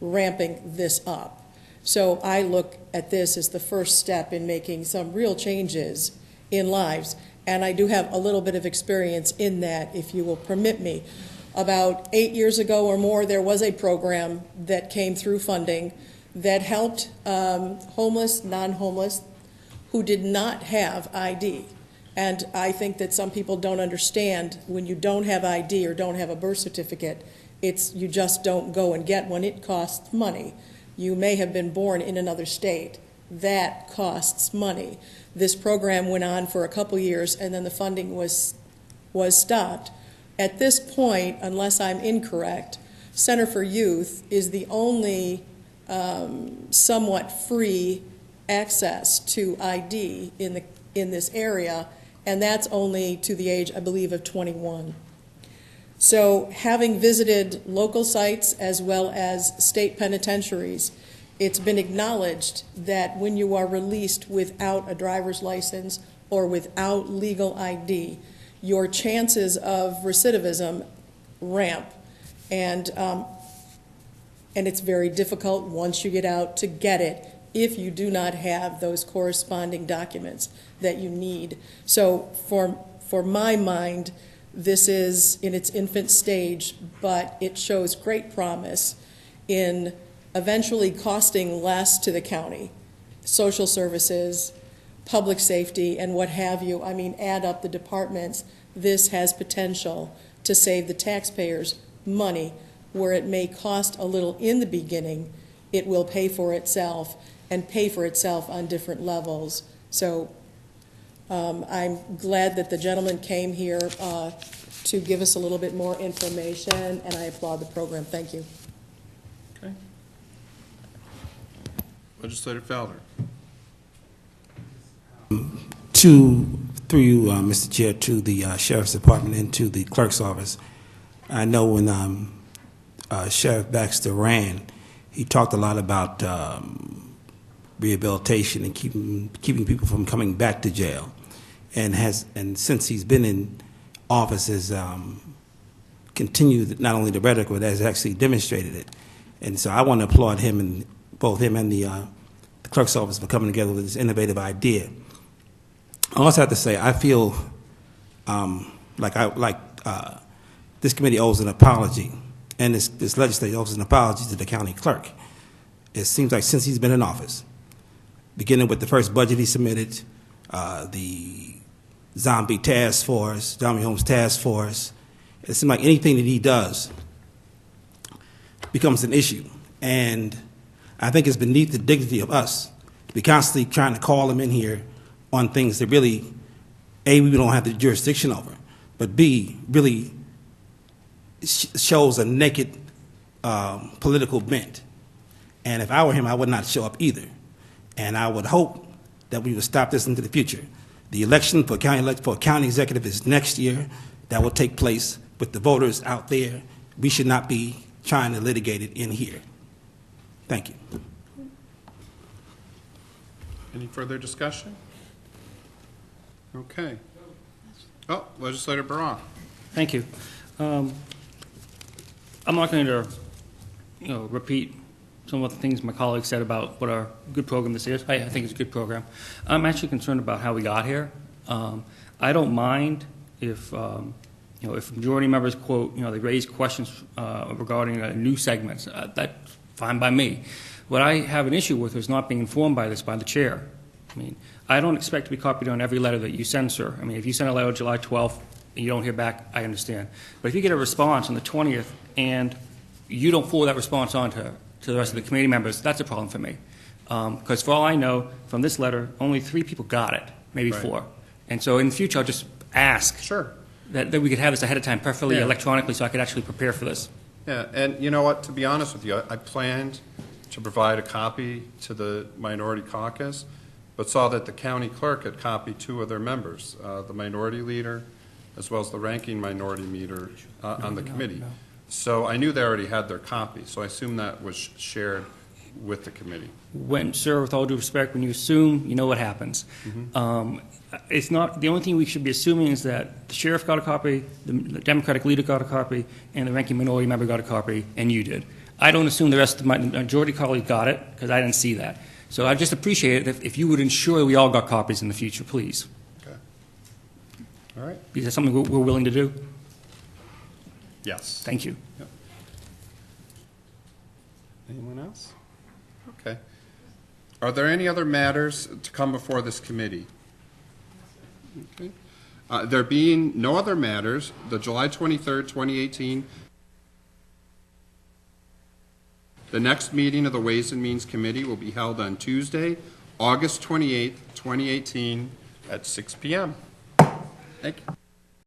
ramping this up. So I look at this as the first step in making some real changes in lives, and I do have a little bit of experience in that, if you will permit me. About 8 years ago or more, there was a program that came through funding that helped homeless, non-homeless, who did not have ID. And I think that some people don't understand when you don't have ID or don't have a birth certificate, you just don't go and get one. It costs money. You may have been born in another state. That costs money. This program went on for a couple years, and then the funding was stopped. At this point, unless I'm incorrect, Center for Youth is the only somewhat free access to ID in this area, and that's only to the age, I believe, of 21. So having visited local sites as well as state penitentiaries, it's been acknowledged that when you are released without a driver's license or without legal ID, your chances of recidivism ramp. And it's very difficult once you get out to get it if you do not have those corresponding documents that you need. So for my mind, this is in its infant stage, but it shows great promise in eventually costing less to the county. Social services, public safety, and what have you. I mean, add up the departments. This has potential to save the taxpayers money where it may cost a little in the beginning. It will pay for itself and pay for itself on different levels. So I'm glad that the gentleman came here to give us a little bit more information, and I applaud the program. Thank you. Okay. Legislator Felder. through you, Mr. Chair, to the Sheriff's Department and to the Clerk's Office. I know when Sheriff Baxter ran, he talked a lot about rehabilitation and keeping people from coming back to jail, and since he's been in office has continued not only the rhetoric but has actually demonstrated it. And so I want to applaud him and both him and the Clerk's Office for coming together with this innovative idea. I also have to say I feel like this committee owes an apology, and this legislature owes an apology to the county clerk. It seems like since he's been in office, beginning with the first budget he submitted, the zombie homes task force, it seems like anything that he does becomes an issue. And I think it's beneath the dignity of us to be constantly trying to call him in here on things that really, A, we don't have the jurisdiction over, but B, really shows a naked political bent. And if I were him, I would not show up either. And I would hope that we would stop this into the future. The election for county executive is next year. That will take place with the voters out there. We should not be trying to litigate it in here. Thank you. Any further discussion? Okay. Oh, Legislator Barra. Thank you. I'm not going to, repeat some of the things my colleagues said about what our good program this is. I think it's a good program. I'm actually concerned about how we got here. I don't mind if, if majority members quote, they raise questions regarding new segments. That's fine by me. What I have an issue with is not being informed by this by the chair. I mean, I don't expect to be copied on every letter that you send, sir. I mean, if you send a letter July 12th and you don't hear back, I understand. But if you get a response on the 20th and you don't forward that response on to the rest of the committee members, that's a problem for me. Because for all I know, from this letter, only 3 people got it, maybe 4. And so in the future, I'll just ask that we could have this ahead of time, preferably electronically, so I could actually prepare for this. Yeah, and you know what, to be honest with you, I planned to provide a copy to the minority caucus, but saw that the county clerk had copied 2 of their members, the minority leader as well as the ranking minority leader on the committee. So I knew they already had their copy, so I assumed that was shared with the committee. Sir, with all due respect, when you assume, you know what happens. It's not, the only thing we should be assuming is that the sheriff got a copy, the Democratic leader got a copy, and the ranking minority member got a copy, and you did. I don't assume the rest of my majority colleagues got it, because I didn't see that. So I just appreciate it if you would ensure we all got copies in the future, please. Okay. All right. Is that something we're willing to do? Yes. Thank you. Yep. Anyone else? Okay. Are there any other matters to come before this committee? Okay. There being no other matters, the July 23rd, 2018, the next meeting of the Ways and Means Committee will be held on Tuesday, August 28th, 2018 at 6 p.m. Thank you.